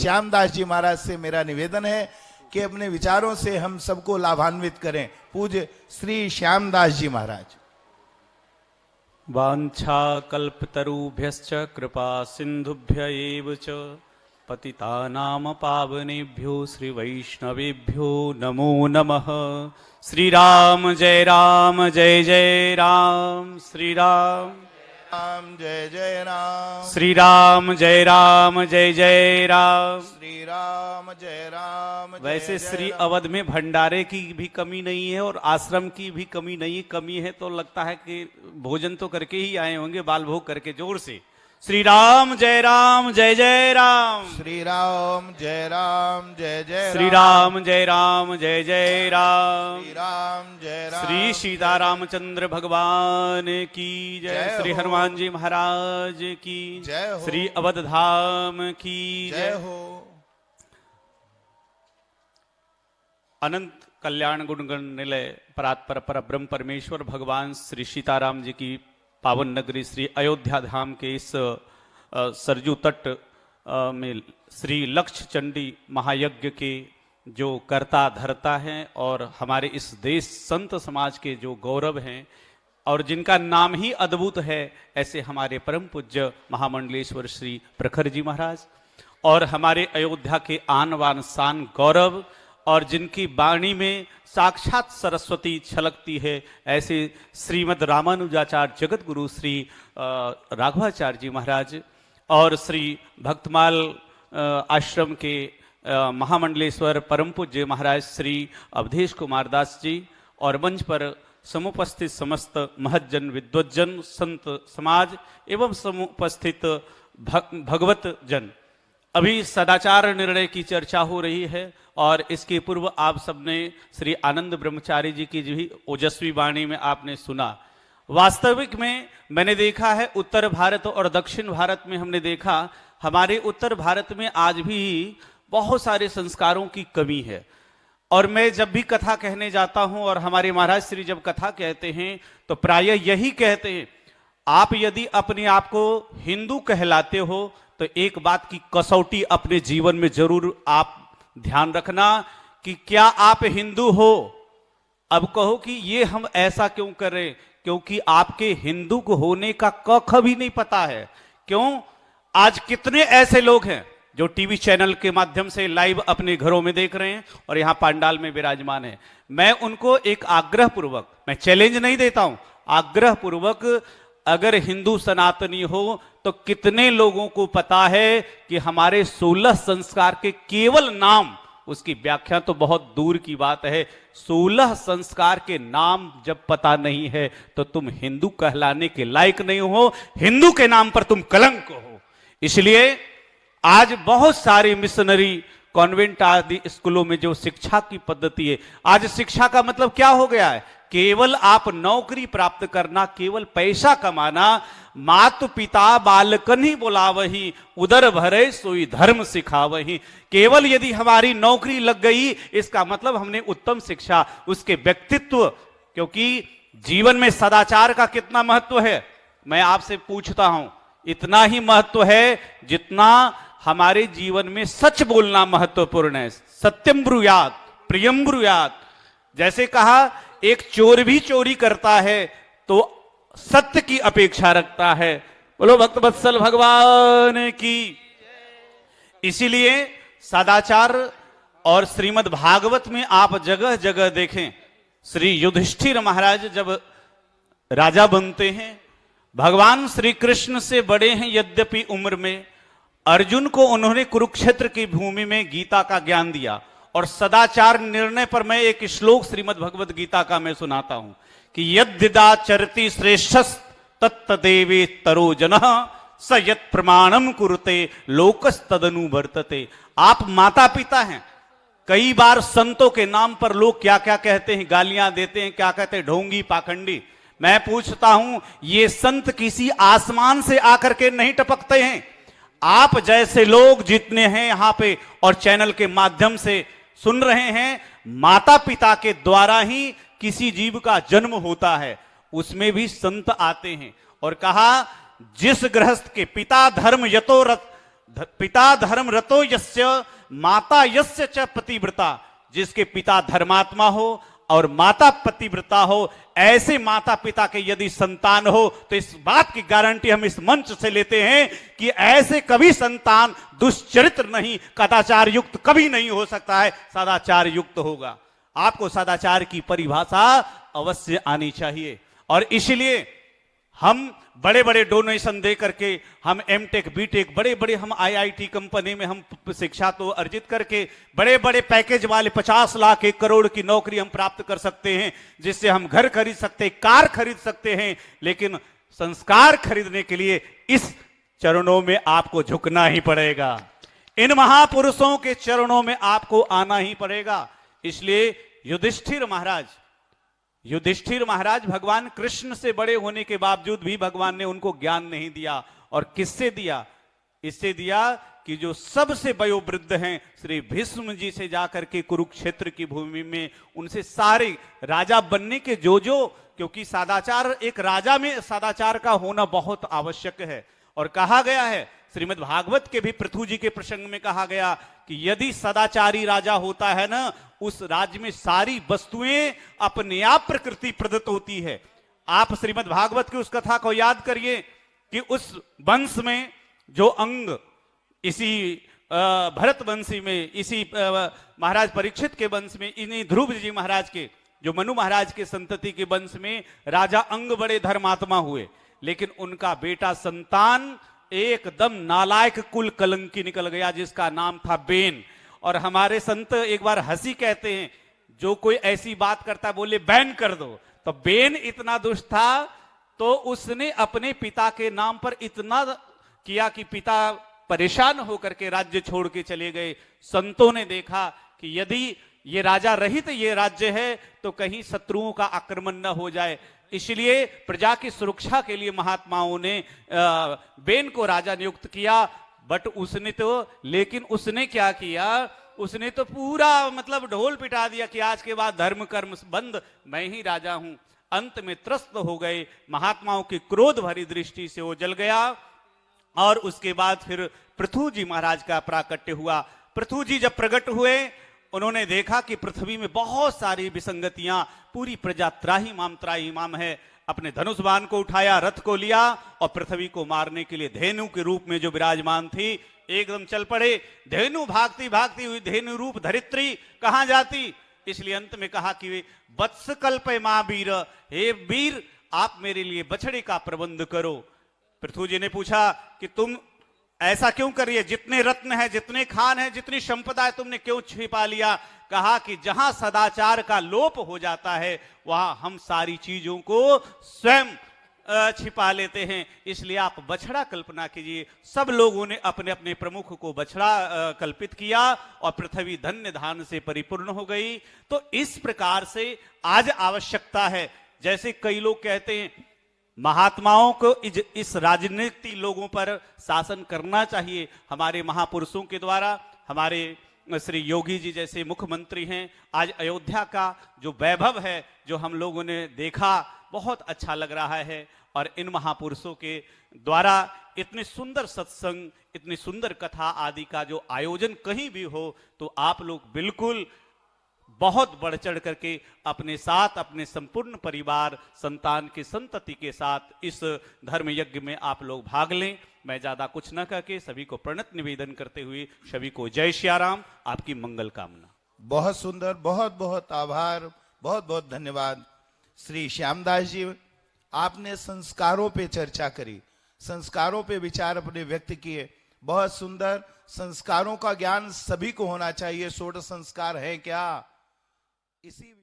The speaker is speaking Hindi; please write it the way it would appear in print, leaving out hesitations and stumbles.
श्यामदास जी महाराज से मेरा निवेदन है कि अपने विचारों से हम सबको लाभान्वित करें। पूज्य श्री श्यामदास जी महाराज। वाञ्छा कल्पतरुभ्यश्च कृपा सिन्धुभ्य एव च पतितानां पावनेभ्यो श्री वैष्णवेभ्यो नमो नमः। श्री राम जय राम, श्री राम जय जय राम, श्री राम जय राम, श्री राम जय राम। वैसे श्री अवध में भंडारे की भी कमी नहीं है और आश्रम की भी कमी नहीं है। कमी है तो लगता है कि भोजन तो करके ही आए होंगे, बाल भोग करके। जोर से श्री राम जय राम, श्री राम जय राम, श्री राम जय राम, श्री राम जय राम। श्री सीतारामचंद्र भगवान की जय, श्री हनुमान जी महाराज की जय हो, श्री अवध धाम की जय हो। अनंत कल्याण गुणगण निलय परात्पर पर ब्रह्म परमेश्वर भगवान श्री सीताराम जी की पावन नगरी श्री अयोध्या धाम के इस सरजू तट में श्री लक्ष्य चंडी महायज्ञ के जो कर्ता धर्ता हैं और हमारे इस देश संत समाज के जो गौरव हैं और जिनका नाम ही अद्भुत है, ऐसे हमारे परम पूज्य महामंडलेश्वर श्री प्रखर जी महाराज और हमारे अयोध्या के आन बान शान गौरव और जिनकी वाणी में साक्षात सरस्वती छलकती है, ऐसे श्रीमद् रामानुजाचार्य जगत गुरु श्री राघवाचार्य जी महाराज और श्री भक्तमाल आश्रम के महामंडलेश्वर परम पूज्य महाराज श्री अवधेश कुमार दास जी और मंच पर समुपस्थित समस्त महज्जन विद्वज्जन संत समाज एवं समुपस्थित भगवत जन। अभी सदाचार निर्णय की चर्चा हो रही है और इसके पूर्व आप सबने श्री आनंद ब्रह्मचारी जी की भी ओजस्वी वाणी में आपने सुना। वास्तविक में मैंने देखा है उत्तर भारत और दक्षिण भारत में हमने देखा, हमारे उत्तर भारत में आज भी बहुत सारे संस्कारों की कमी है। और मैं जब भी कथा कहने जाता हूं और हमारे महाराज श्री जब कथा कहते हैं तो प्रायः यही कहते हैं, आप यदि अपने आप को हिंदू कहलाते हो तो एक बात की कसौटी अपने जीवन में जरूर आप ध्यान रखना कि क्या आप हिंदू हो। अब कहो कि ये हम ऐसा क्यों कर रहे, क्योंकि आपके हिंदू को होने का क भी नहीं पता है। क्यों? आज कितने ऐसे लोग हैं जो टीवी चैनल के माध्यम से लाइव अपने घरों में देख रहे हैं और यहां पांडाल में विराजमान है। मैं उनको एक आग्रह पूर्वक, मैं चैलेंज नहीं देता हूं, आग्रह पूर्वक, अगर हिंदू सनातनी हो तो कितने लोगों को पता है कि हमारे 16 संस्कार के केवल नाम, उसकी व्याख्या तो बहुत दूर की बात है, 16 संस्कार के नाम जब पता नहीं है तो तुम हिंदू कहलाने के लायक नहीं हो, हिंदू के नाम पर तुम कलंक हो। इसलिए आज बहुत सारे मिशनरी कॉन्वेंट आदि स्कूलों में जो शिक्षा की पद्धति है, आज शिक्षा का मतलब क्या हो गया है? केवल आप नौकरी प्राप्त करना, केवल पैसा कमाना, मातु पिता बालकन ही बुलावही, उदर भरे सोई धर्म सिखावही। केवल यदि हमारी नौकरी लग गई इसका मतलब हमने उत्तम शिक्षा, उसके व्यक्तित्व, क्योंकि जीवन में सदाचार का कितना महत्व है मैं आपसे पूछता हूं, इतना ही महत्व है जितना हमारे जीवन में सच बोलना महत्वपूर्ण है। सत्यम ब्रूयात प्रियम ब्रूयात, जैसे कहा एक चोर भी चोरी करता है तो सत्य की अपेक्षा रखता है। बोलो भक्त वत्सल भगवान की। इसीलिए सदाचार और श्रीमद् भागवत में आप जगह जगह देखें, श्री युधिष्ठिर महाराज जब राजा बनते हैं, भगवान श्री कृष्ण से बड़े हैं यद्यपि उम्र में, अर्जुन को उन्होंने कुरुक्षेत्र की भूमि में गीता का ज्ञान दिया। और सदाचार निर्णय पर मैं एक श्लोक श्रीमद् भगवद गीता का मैं सुनाता हूं कि यद्यदाचरति श्रेष्ठस् तत्तदेवे तरो जनः स यत् प्रमाणम कुरुते लोकस्तदनु वर्तते। आप माता पिता हैं, कई बार संतों के नाम पर लोग क्या क्या कहते हैं, गालियां देते हैं, क्या कहते हैं, ढोंगी पाखंडी। मैं पूछता हूं, ये संत किसी आसमान से आकर के नहीं टपकते हैं। आप जैसे लोग जितने हैं यहां पे और चैनल के माध्यम से सुन रहे हैं, माता पिता के द्वारा ही किसी जीव का जन्म होता है, उसमें भी संत आते हैं। और कहा जिस गृहस्थ के पिता धर्म यतो पिता धर्म रतो यस्य माता यस्य च पतिव्रता, जिसके पिता धर्मात्मा हो और माता पतिव्रता हो, ऐसे माता पिता के यदि संतान हो तो इस बात की गारंटी हम इस मंच से लेते हैं कि ऐसे कभी संतान दुष्चरित्र नहीं, कदाचार युक्त कभी नहीं हो सकता है, सदाचार युक्त होगा। आपको सदाचार की परिभाषा अवश्य आनी चाहिए। और इसलिए हम बड़े बड़े डोनेशन दे करके, हम एमटेक बीटेक बड़े बड़े हम आईआईटी कंपनी में हम शिक्षा तो अर्जित करके बड़े बड़े पैकेज वाले 50 लाख 1 करोड़ की नौकरी हम प्राप्त कर सकते हैं, जिससे हम घर खरीद सकते हैं, कार खरीद सकते हैं। लेकिन संस्कार खरीदने के लिए इस चरणों में आपको झुकना ही पड़ेगा, इन महापुरुषों के चरणों में आपको आना ही पड़ेगा। इसलिए युधिष्ठिर महाराज भगवान कृष्ण से बड़े होने के बावजूद भी भगवान ने उनको ज्ञान नहीं दिया। और किससे दिया? इससे दिया कि जो सबसे वयोवृद्ध हैं श्री भीष्म जी से जाकर के कुरुक्षेत्र की भूमि में उनसे सारे राजा बनने के जो क्योंकि सदाचार, एक राजा में सदाचार का होना बहुत आवश्यक है। और कहा गया है श्रीमद् भागवत के भी पृथु जी के प्रसंग में कहा गया कि यदि सदाचारी राजा होता है ना, उस राज्य में सारी वस्तुएं अपने आप प्रकृति प्रदत्त होती है। आप श्रीमद् भागवत की उस कथा को याद करिए कि उस वंश में जो अंग, इसी भरत वंशी में, इसी महाराज परीक्षित के वंश में, इन्हीं ध्रुव जी महाराज के, जो मनु महाराज के संतति के वंश में राजा अंग बड़े धर्मात्मा हुए, लेकिन उनका बेटा संतान एकदम नालायक कुल कलंकी निकल गया, जिसका नाम था बेन। और हमारे संत एक बार हंसी कहते हैं, जो कोई ऐसी बात करता बोले बैन कर दो। तो बेन इतना दुष्ट था तो उसने अपने पिता के नाम पर इतना किया कि पिता परेशान होकर के राज्य छोड़ के चले गए। संतों ने देखा कि यदि ये राजा रहित ये राज्य है तो कहीं शत्रुओं का आक्रमण न हो जाए, इसलिए प्रजा की सुरक्षा के लिए महात्माओं ने बेन को राजा नियुक्त किया। बट लेकिन उसने क्या किया, उसने तो पूरा मतलब ढोल पिटा दिया कि आज के बाद धर्म कर्म बंद, मैं ही राजा हूं। अंत में त्रस्त हो गए, महात्माओं की क्रोध भरी दृष्टि से वो जल गया। और उसके बाद फिर पृथु जी महाराज का प्राकट्य हुआ। पृथु जी जब प्रकट हुए, उन्होंने देखा कि पृथ्वी में बहुत सारी विसंगतियां, पूरी प्रजा त्राहीमाम है। अपने धनुष बाण को उठाया, रथ को लिया और पृथ्वी को मारने के लिए धेनु के रूप में जो विराजमान थी एकदम चल पड़े। धेनु भागती भागती हुई धेनु रूप धरित्री कहां जाती, इसलिए अंत में कहा कि वत्स कल्पे मां वीर, हे वीर आप मेरे लिए बछड़े का प्रबंध करो। पृथु जी ने पूछा कि तुम ऐसा क्यों करिए, जितने रत्न है, जितने खान है, जितनी संपदा है, तुमने क्यों छिपा लिया? कहा कि जहां सदाचार का लोप हो जाता है वहां हम सारी चीजों को स्वयं छिपा लेते हैं, इसलिए आप बछड़ा कल्पना कीजिए। सब लोगों ने अपने अपने प्रमुख को बछड़ा कल्पित किया और पृथ्वी धन्य धान से परिपूर्ण हो गई। तो इस प्रकार से आज आवश्यकता है, जैसे कई लोग कहते हैं महात्माओं को इस राजनीति लोगों पर शासन करना चाहिए। हमारे महापुरुषों के द्वारा, हमारे श्री योगी जी जैसे मुख्यमंत्री हैं, आज अयोध्या का जो वैभव है जो हम लोगों ने देखा, बहुत अच्छा लग रहा है। और इन महापुरुषों के द्वारा इतने सुंदर सत्संग, इतनी सुंदर कथा आदि का जो आयोजन कहीं भी हो तो आप लोग बिल्कुल बहुत बढ़ चढ़ करके अपने साथ, अपने संपूर्ण परिवार, संतान की संतति के साथ इस धर्म यज्ञ में आप लोग भाग लें। मैं ज्यादा कुछ न करके सभी को प्रणत निवेदन करते हुए सभी को जय श्याराम, आपकी मंगल कामना। बहुत सुंदर, बहुत बहुत आभार, बहुत बहुत धन्यवाद श्री श्यामदास जी। आपने संस्कारों पे चर्चा करी, संस्कारों पे विचार अपने व्यक्त किए, बहुत सुंदर। संस्कारों का ज्ञान सभी को होना चाहिए। षोडश संस्कार है क्या, इसी